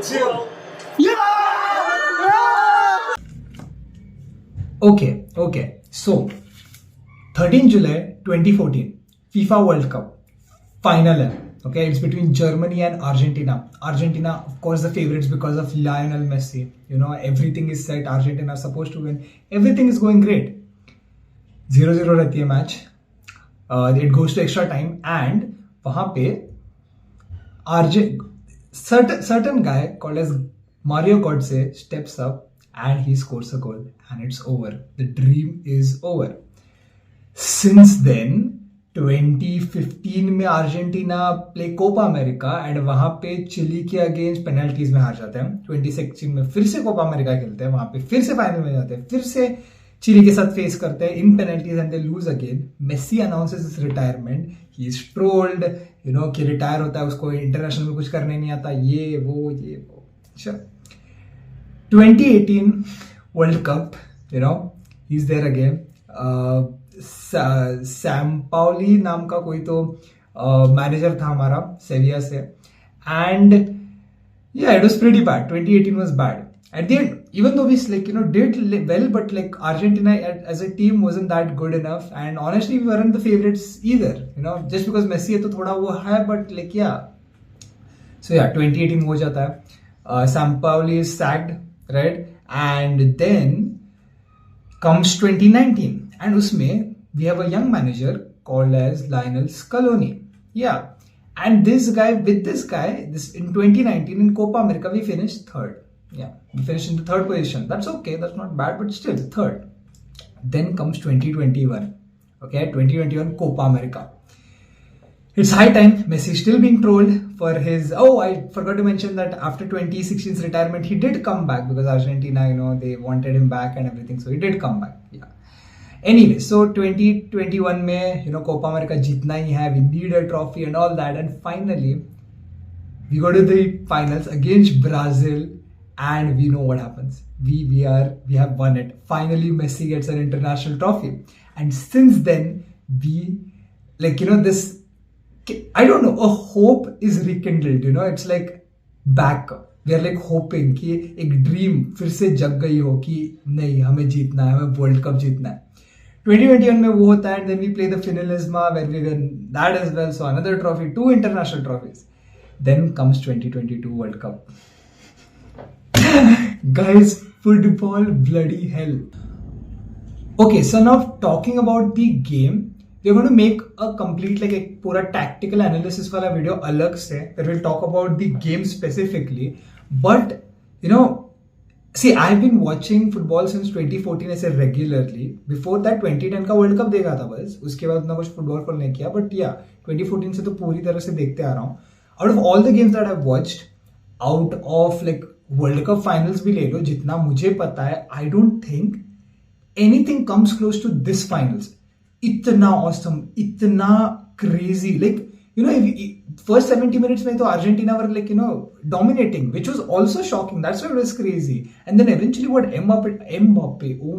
Zero. Okay. So, 13 July 2014, FIFA World Cup final. Okay, it's between Germany and Argentina. Argentina, of course, the favorites because of Lionel Messi. You know, everything is set. Argentina is supposed to win. Everything is going great. 0-0 रहती है match. It goes to extra time and वहाँ पे certain guy called as Mario Götze steps up and he scores a goal and it's over. The dream is over. Since then, 2015 में Argentina play Copa America and वहां पे chilli के against penalties में हार जाते हैं. 2016 में फिर से कोपा अमेरिका खेलते हैं, वहां पे फिर से फाइनल में जाते हैं, फिर से चिली के साथ फेस करते हैं in penalties and they lose again. Messi announces his retirement. He is trolled, you know, कि रिटायर होता है, उसको इंटरनेशनल में कुछ करने नहीं आता, ये वो. अच्छा, 2018 world cup, you know, he is there again. Sampaoli नाम का कोई तो मैनेजर था हमारा सेविया से, and yeah, it was pretty bad. 2018 was bad. At the end, even though we did well, but Argentina as a team wasn't that good enough, and honestly we weren't the favorites either. You know, just because Messi है तो थोड़ा वो है, but yeah. So yeah, 2018 हो जाता है. Sampaoli is sacked, right? And then comes 2019, and उसमें we have a young manager called as Lionel Scaloni. Yeah. And this guy, in 2019 in Copa America, we finished third. Yeah, we finished in the third position. That's okay, that's not bad, but still third. Then comes 2021. Okay, 2021 Copa America. It's high time. Messi still being trolled for his. Oh, I forgot to mention that after 2016's retirement, he did come back because Argentina, you know, they wanted him back and everything. So he did come back. Yeah. Anyway, so 2021 में, you know, Copa America जीतना ही है, we need a trophy and all that, and finally we go to the finals against Brazil, and we know what happens. We have won it. Finally, Messi gets an international trophy, and since then we, this, I don't know, a hope is rekindled. You know, it's like back. We are hoping कि एक dream फिर से जग गई हो कि नहीं, हमें जीतना है, हमें वर्ल्ड कप जीतना है. 2021 में वो होता है, and then we play the finalisma where we win that as well. So another trophy, 2 international trophies. Then comes 2022 World Cup. Guys, football bloody hell. Okay, so now talking about the game, we're going to make a complete एक पूरा tactical analysis वाला video अलग से, that will talk about the game specifically. But you know, see, I've been watching football since 2014 ऐसे regularly. Before that 2010 का world cup देखा था बस, उसके बाद उतना कुछ फुटबॉल फॉलो नहीं किया. बट या 2014 से तो पूरी तरह से देखते आ रहा हूँ. Out of all the games that I have watched, out of world cup finals भी ले लो, जितना मुझे पता है, I don't think anything comes close to this finals. इतना ऑसम, इतना crazy, you know, first 70 minutes mein to Argentina were dominating, which was also shocking. That's why it was crazy. And then eventually what Mbappe, oh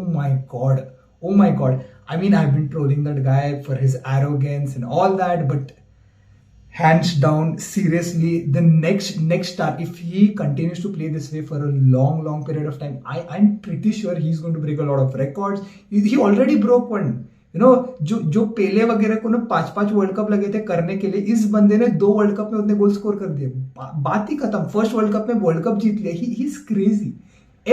my god. I mean, I've been trolling that guy for his arrogance and all that, but hands down, seriously, the next star, if he continues to play this way for a long period of time, I'm pretty sure he's going to break a lot of records. He already broke one. You know, जो पेले वगैरह को ना 5 world cup लगे थे करने के लिए, इस बंदे ने 2 वर्ल्ड कप में उतने गोल स्कोर कर दिए. बात ही खत्म. फर्स्ट वर्ल्ड कप में वर्ल्ड कप जीत लिया. He is crazy.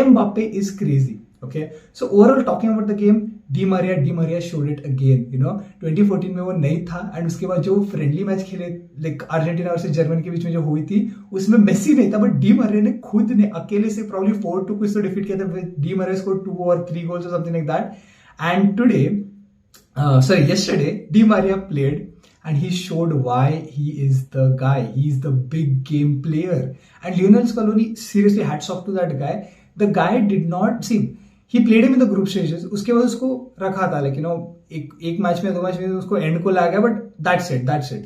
Mbappe is crazy. Okay, so overall talking about the game, Di Maria showed it again. You know, 2014 में वो नहीं था, एंड उसके बाद जो फ्रेंडली मैच खेले अर्जेंटीना वर्सेस जर्मनी के बीच में जो हुई थी, उसमें मेसी नहीं था, बट डी मारिया ने खुद ने अकेले से प्रॉब्ली 4-2 कुछ तो डिफीट किया था. Di Maria scored 2 or 3 goals or something like that. And today, yesterday, Di Maria played and he showed why he is the guy. He's the big game player. And Lionel Scaloni, seriously, hats off to that guy. The guy did not see. He played him in the group stages. उसके बाद उसको रखा था, एक match में 2 match में उसको and को ला गया, but that's it.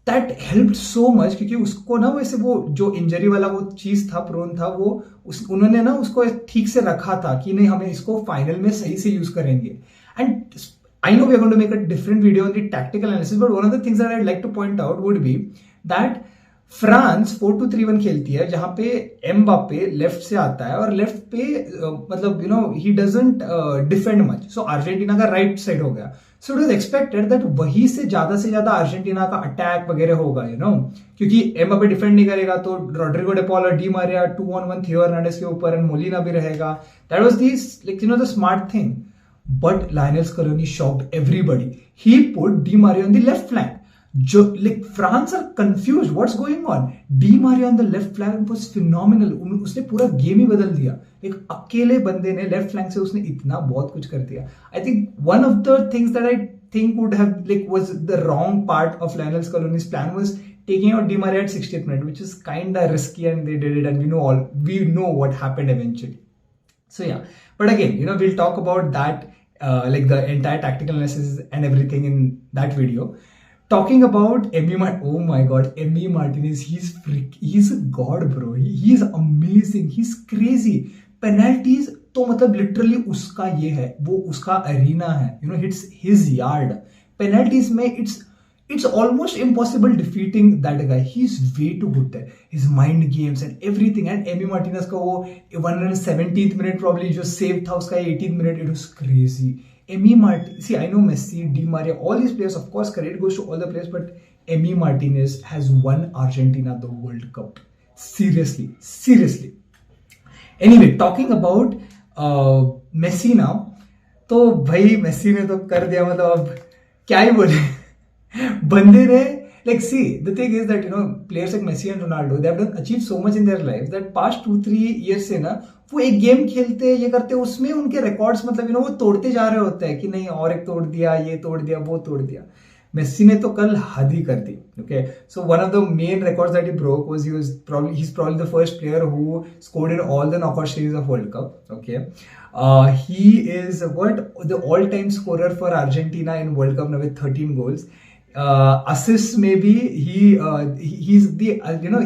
That helped so much क्योंकि उसको ना वैसे वो जो इंजरी वाला वो चीज था, प्रोन था, वो उन्होंने ना उसको ठीक से रखा था कि नहीं, हमें इसको फाइनल में सही से यूज करेंगे. And I know we are going to make a different video on the tactical analysis, but one of the things that I'd like to point out would be that France 4-2-3-1 खेलती है जहां पे Mbappe left से आता है और left पे मतलब he doesn't defend much, so Argentina का राइट साइड हो गया। So it was expected that वही से ज्यादा अर्जेंटीना का अटैक वगैरह होगा, क्योंकि एम्बापे डिफेंड नहीं करेगा तो रोड्रिगो डे पॉल और Di Maria 2-on-1 Theo Hernandez के ऊपर एंड मोलिना भी रहेगा। That was the smart thing, but Lionel Scaloni shocked everybody. He put Di Maria on the left flank. जो France are confused what's going on. Di Maria on the left flank was phenomenal. उसने पूरा game ही बदल दिया। एक अकेले बंदे ने left flank से उसने इतना बहुत कुछ कर दिया। I think one of the things that I think would have was the wrong part of Lionel Scaloni's plan was taking out Di Maria at 60th minute, which is kind of risky, and they did it, and we know what happened eventually. So yeah, but again, we'll talk about that, like the entire tactical analysis and everything in that video. Talking about oh my god, Emi Martinez, he's a god, bro. He's amazing. He's crazy. Penalties तो मतलब literally उसका ये है, वो उसका arena है, it's his yard. Penalties में it's almost impossible defeating that guy. He is way too good there, his mind games and everything. And Emi Martinez का वो 170th मिनट प्रॉब्ली जो सेव था उसका 18th minute, it was crazy. Emi Martinez, see, I know Messi, Di Maria, all these players, of course, credit goes to all the players, but Emi Martinez has won Argentina the World Cup. Seriously. Anyway, talking about Messi now, तो भाई Messi ने तो कर दिया, मतलब अब क्या ही बोले। बंदे ने see the thing is that players like Messi and Ronaldo, they have done achieve so much in their life that past 2-3 years से ना वो एक गेम खेलते ये करते, उसमें उनके रिकॉर्ड्स मतलब वो तोड़ते जा रहे होते हैं कि नहीं और एक तोड़ दिया, ये तोड़ दिया, वो तोड़ दिया। मेसी ने तो कल हद ही कर दी। Okay, so one of the main records that he broke was he's probably the first player who scored in all the knockout series of World Cup. Okay, he is the all-time scorer for Argentina in World Cup now with 13 goals. Assists, maybe he's the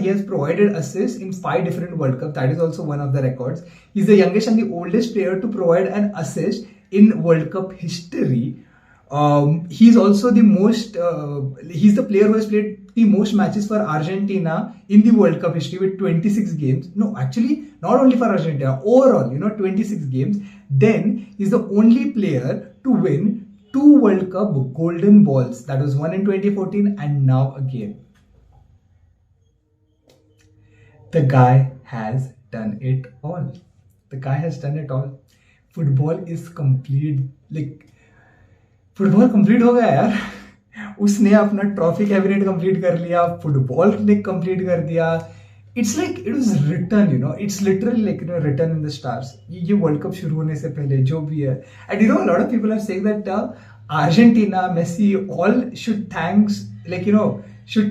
he has provided assists in 5 different World Cup. That is also one of the records. He's the youngest and the oldest player to provide an assist in World Cup history. He's also the most he's the player who has played the most matches for Argentina in the World Cup history with 26 games. No, actually not only for Argentina, overall 26 games. Then he's the only player to win 2 World Cup golden balls. That was one in 2014 and now again. The guy has done it all. Football is complete, football complete हो गया यार। उसने अपना trophy cabinet complete कर लिया, football ने complete कर दिया। It's like it was written, it's literally like written in the stars. ये वर्ल्ड कप शुरू होने से पहले जो भी है, and lot of people are saying that Argentina, Messi all should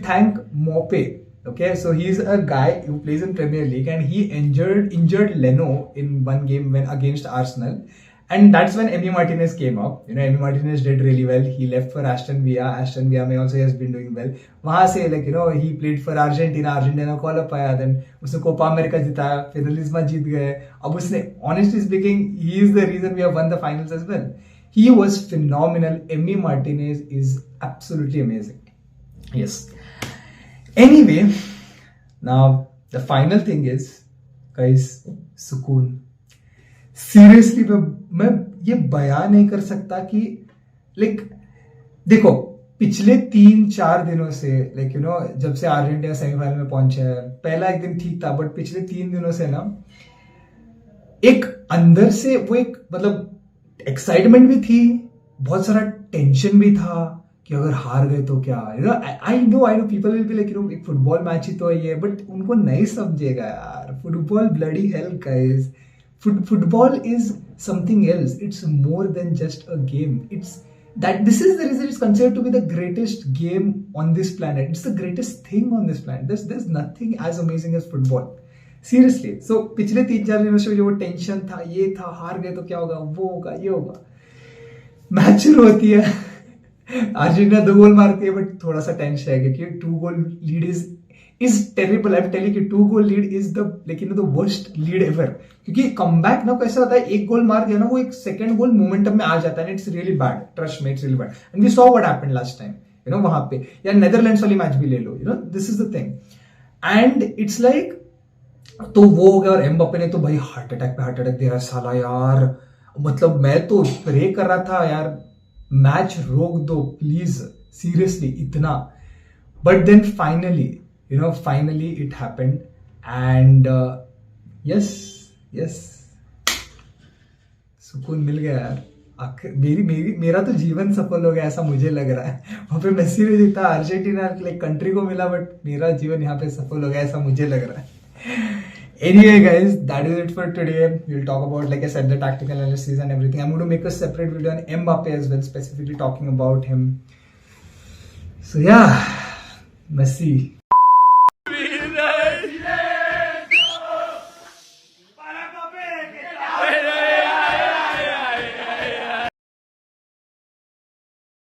thank मोपे। Okay, so he's a guy who plays in Premier League and he injured Leno in one game when against Arsenal. And that's when Emi Martinez came up. Emi Martinez did really well. He left for Aston Villa. Aston Villa may also has been doing well. वहाँ से he played for Argentina. Argentina call up आया. Then उसने Copa America जिताया. Finalisma जीत गए. अब उसने, honestly speaking, he is the reason we have won the finals as well. He was phenomenal. Emi Martinez is absolutely amazing. Yes. Anyway, now the final thing is, guys, सुकून। Seriously मैं ये बयान नहीं कर सकता कि देखो पिछले 3-4 दिनों से जब से अर्जेंटीना सेमीफाइनल में पहुंचा है, पहला एक दिन ठीक था, बट पिछले 3 दिनों से ना एक अंदर से वो एक मतलब एक्साइटमेंट भी थी, बहुत सारा टेंशन भी था कि अगर हार गए तो क्या। I know people will be एक फुटबॉल मैच ही तो है ये, बट उनको नहीं समझेगा यार। Football bloody hell guys. Football is something else. It's more than just a game. This is the reason it's considered to be the greatest game on this planet. It's the greatest thing on this planet. There's nothing as amazing as football. Seriously. So पिछले 3-4 दिनों से जो tension था, ये था, हार गए तो क्या होगा, वो होगा, ये होगा। मैच शुरू होती है, अर्जेंटीना 2 गोल मारती है, बट थोड़ा सा टेंशन है क्योंकि 2 गोल lead is terrible. I'm telling you, 2 goal lead is the worst lead ever. क्योंकि कमबैक ना कैसा होता है, एक गोल मार दिया ना, वो एक सेकंड गोल मोमेंटम में आ जाता है, it's really bad, trust me, it's really bad. And we saw what happened last time, वहां पे, या नेदरलैंड्स वाली मैच भी ले लो, this is the thing. And it's like, तो वो हो गया और एम्बाप्पे ने तो भाई हार्ट अटैक पे हार्ट अटैक दिया साला यार। मतलब मैं तो प्रे कर रहा था यार, मैच रोक दो प्लीज, सीरियसली इतना। But then finally, finally it happened and yes, yes, सुकून मिल गया यार। आखिर मेरा तो जीवन सफल हो गया ऐसा मुझे लग रहा है। वहां पे मेसी ने जीता, अर्जेंटीना लाइक कंट्री को मिला, बट मेरा जीवन यहाँ पे सफल हो गया ऐसा मुझे लग रहा है। Anyway, guys, that is it for today. We'll talk about, like I said, the tactical analysis and everything. I'm going to make a separate video on Mbappe as well, specifically talking about him. So yeah, Messi.